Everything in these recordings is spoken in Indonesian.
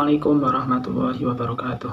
Assalamualaikum warahmatullahi wabarakatuh.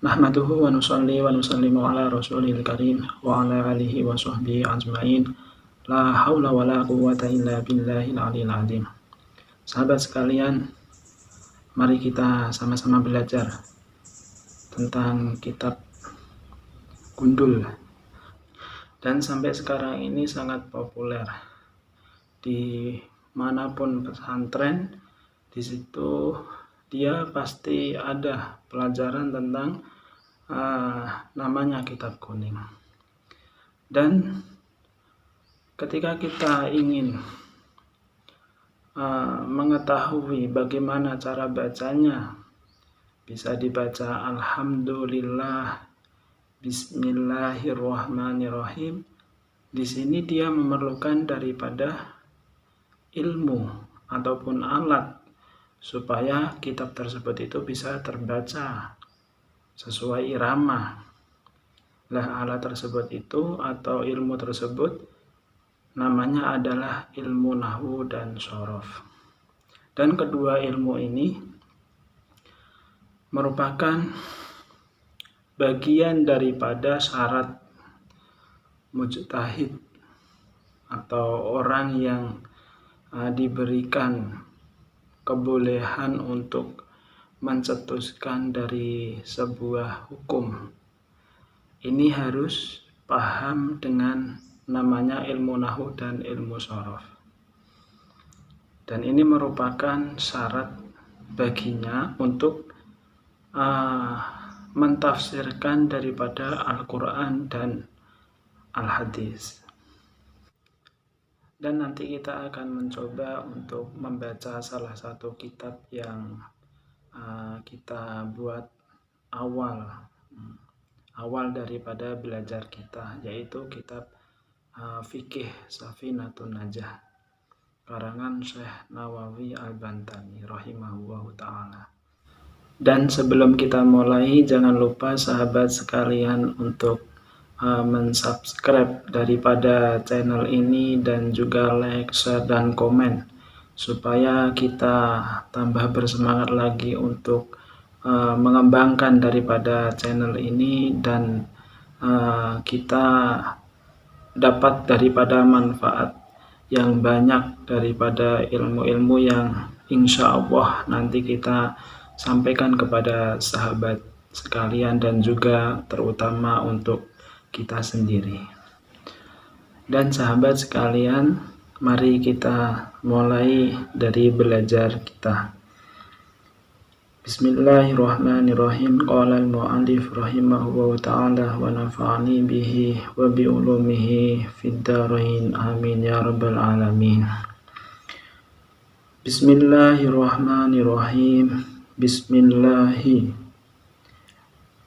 Nahmaduhu wa nusalli wa nusallimu ala rasulil karim wa ala alihi wa sahbihi ajmain. La haula wa la quwwata illa billahil aliyil azim. Sahabat sekalian, mari kita sama-sama belajar tentang kitab Gundul. Dan sampai sekarang ini sangat populer di manapun pesantren. Di situ dia pasti ada pelajaran tentang namanya kitab kuning. Dan ketika kita ingin mengetahui bagaimana cara bacanya, bisa dibaca Alhamdulillah, Bismillahirrahmanirrahim. Di sini dia memerlukan daripada ilmu ataupun alat supaya kitab tersebut itu bisa terbaca sesuai irama. Lah, alat tersebut itu atau ilmu tersebut namanya adalah ilmu nahwu dan shorof. Dan kedua ilmu ini merupakan bagian daripada syarat mujtahid atau orang yang diberikan kebolehan untuk mencetuskan dari sebuah hukum. Ini harus paham dengan namanya ilmu nahwu dan ilmu shorof. Dan ini merupakan syarat baginya untuk mentafsirkan daripada Al-Quran dan Al-Hadis. Dan nanti kita akan mencoba untuk membaca salah satu kitab yang kita buat awal daripada belajar kita, yaitu kitab Fikih Safinatun Najah karangan Syekh Nawawi Al-Bantani rahimahullahu ta'ala. Dan sebelum kita mulai, jangan lupa sahabat sekalian untuk mensubscribe daripada channel ini dan juga like, share, dan komen supaya kita tambah bersemangat lagi untuk mengembangkan daripada channel ini dan kita dapat daripada manfaat yang banyak daripada ilmu-ilmu yang insya Allah nanti kita sampaikan kepada sahabat sekalian dan juga terutama untuk kita sendiri. Dan sahabat sekalian, mari kita mulai dari belajar kita. Bismillahirrahmanirrahim. Qala al-mu'allif rahimahullahu ta'ala wa nafa'ani bihi wa bi ulumihi fid dharain amin ya rabbal alamin. Bismillahirrahmanirrahim. Bismillahi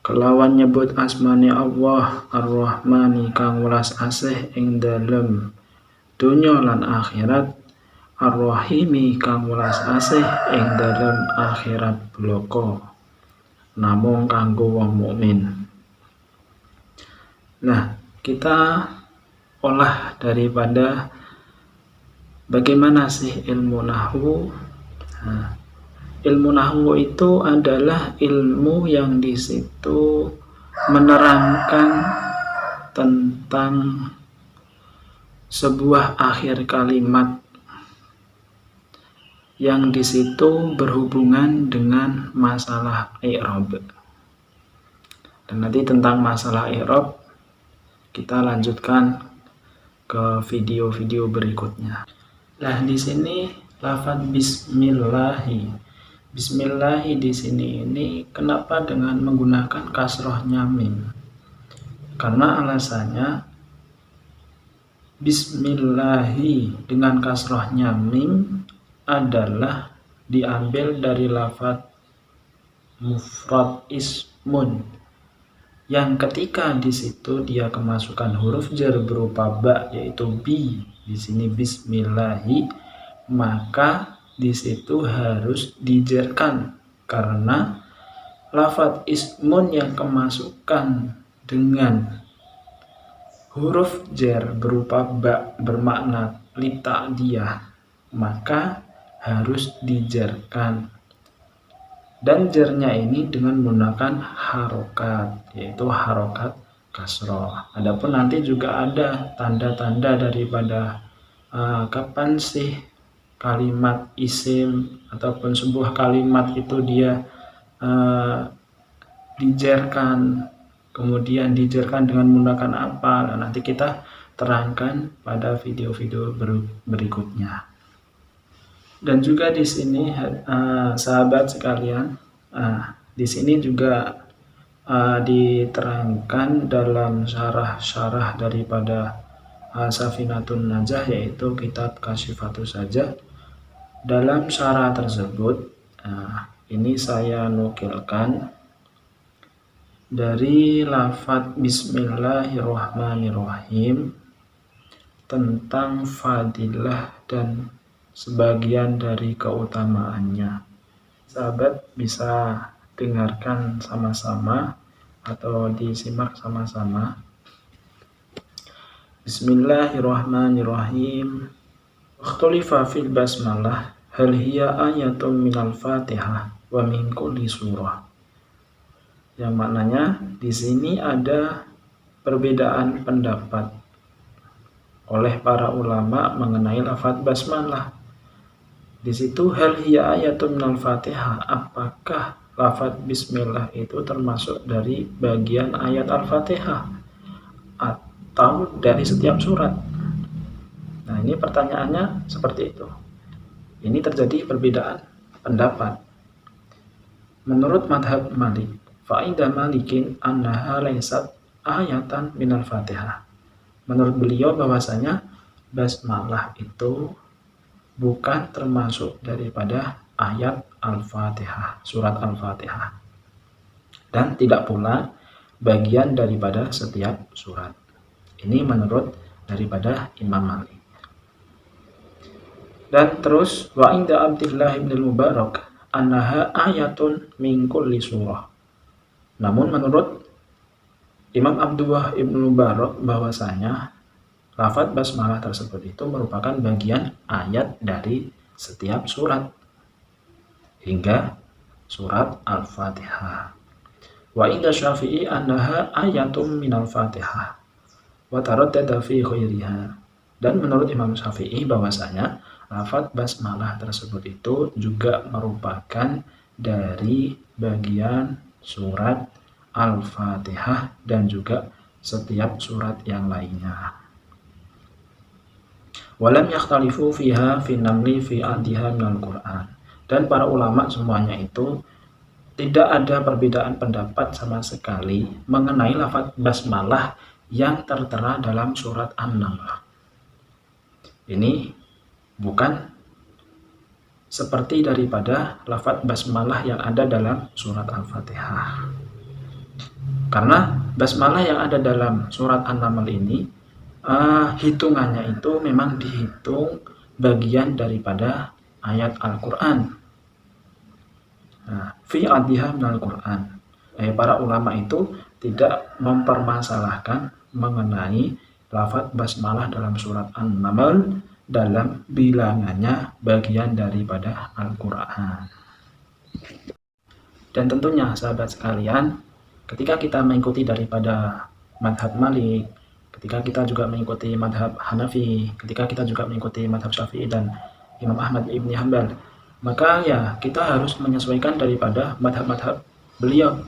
kelawan nyebut asmane Allah Ar-Rahmani kang welas asih ing dalem donya lan akhirat, Ar-Rahimi kang welas asih ing dalem akhirat bloko namung kanggo wong mukmin. Nah, kita olah daripada bagaimana sih ilmu nahwu. Ilmu nahwu itu adalah ilmu yang di situ menerangkan tentang sebuah akhir kalimat yang di situ berhubungan dengan masalah i'rab. Dan nanti tentang masalah i'rab kita lanjutkan ke video-video berikutnya. Nah, di sini lafaz bismillahi. Bismillahi di sini ini kenapa dengan menggunakan kasrohnya mim? Karena alasannya bismillahi dengan kasrohnya mim adalah diambil dari lafaz mufrad ismun yang ketika di situ dia kemasukan huruf jar berupa ba, yaitu bi. Di sini bismillahi, maka di situ harus dijarkan karena lafaz ismun yang kemasukan dengan huruf jar berupa ba bermakna li ta'diyah, maka harus dijarkan. Dan jernya ini dengan menggunakan harokat, yaitu harokat kasroh. Adapun nanti juga ada tanda-tanda daripada kapan sih kalimat isim ataupun sebuah kalimat itu dia dijerkan, kemudian dijerkan dengan menggunakan apa. Nah, nanti kita terangkan pada video-video berikutnya. Dan juga di sini sahabat sekalian, di sini juga diterangkan dalam syarah-syarah daripada Safinatun Najah, yaitu kitab Kasyifatus Sajah. Dalam syarah tersebut, ini saya nukilkan dari lafadz Bismillahirrahmanirrahim tentang fadilah dan sebagian dari keutamaannya. Sahabat bisa dengarkan sama-sama atau disimak sama-sama. Bismillahirrahmanirrahim. Ikhtulifa fil basmalah hal hiya ayatun minal Fatihah wa min kulli surah. Yang maknanya di sini ada perbedaan pendapat oleh para ulama mengenai lafadz basmalah. Di situ hal hiya ayatun minal Fatihah, apakah lafadz bismillah itu termasuk dari bagian ayat Al-Fatihah atau dari setiap surat? Nah, ini pertanyaannya seperti itu. Ini terjadi perbedaan pendapat. Menurut madhab Malik, fa'inda Malikin annaha laysat ayatan minal Fatihah. Menurut beliau bahwasanya basmalah itu bukan termasuk daripada ayat Al-Fatihah, surat Al-Fatihah. Dan tidak pula bagian daripada setiap surat. Ini menurut daripada Imam Malik. Dan terus wa inda Abdullah bin Mubarak annaha ayatun min kulli surah. Namun menurut Imam Abdullah ibn Mubarak bahwasanya lafadz basmalah tersebut itu merupakan bagian ayat dari setiap surat hingga surat Al-Fatihah. Wa inda Syafi'i annaha ayatun minal Fatihah wa taraddada fi khairiha. Dan menurut Imam Syafi'i bahwasanya lafadz basmalah tersebut itu juga merupakan dari bagian surat Al-Fatihah dan juga setiap surat yang lainnya. Walam yakhtalifu fiha fi namli fi adiha minal Qur'an. Dan para ulama semuanya itu tidak ada perbedaan pendapat sama sekali mengenai lafadz basmalah yang tertera dalam surat An-Naml. Ini bukan seperti daripada lafadz basmalah yang ada dalam surat Al-Fatihah. Karena basmalah yang ada dalam surat An-Naml ini hitungannya itu memang dihitung bagian daripada ayat Al-Quran. Fi adiha minal Quran. Para ulama itu tidak mempermasalahkan mengenai lafadz basmalah dalam surat An-Naml dalam bilangannya bagian daripada Al-Quran. Dan tentunya sahabat sekalian, ketika kita mengikuti daripada madhab Malik, ketika kita juga mengikuti madhab Hanafi, ketika kita juga mengikuti madhab Syafi'i dan Imam Ahmad ibn Hanbal, maka ya kita harus menyesuaikan daripada madhab-madhab beliau.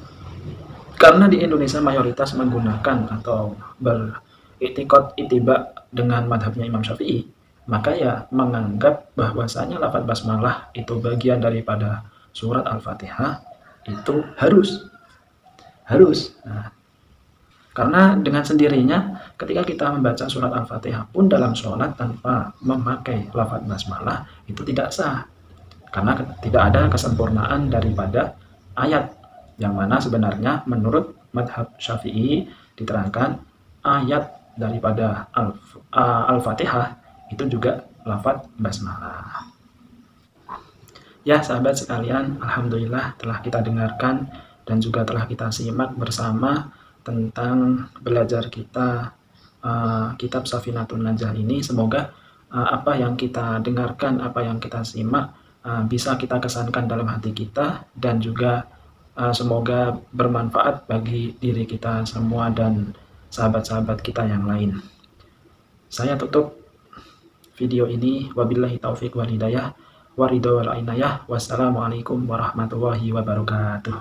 Karena di Indonesia mayoritas menggunakan atau beriktikad ittiba dengan madhabnya Imam Syafi'i, maka ya menganggap bahwasanya lafadz basmalah itu bagian daripada surat Al-Fatihah itu harus. Karena dengan sendirinya ketika kita membaca surat Al-Fatihah pun dalam sholat tanpa memakai lafadz basmalah itu tidak sah. Karena tidak ada kesempurnaan daripada ayat, yang mana sebenarnya menurut madhab Syafi'i diterangkan ayat daripada Al-Fatihah itu juga lafadz basmalah. Ya sahabat sekalian, alhamdulillah telah kita dengarkan dan juga telah kita simak bersama tentang belajar kita kitab Safinatun Najah ini. Semoga apa yang kita dengarkan, apa yang kita simak bisa kita kesankan dalam hati kita, dan juga semoga bermanfaat bagi diri kita semua dan sahabat-sahabat kita yang lain. Saya tutup video ini, wabillahi taufik wal hidayah, waridho wal inayah. Wassalamualaikum warahmatullahi wabarakatuh.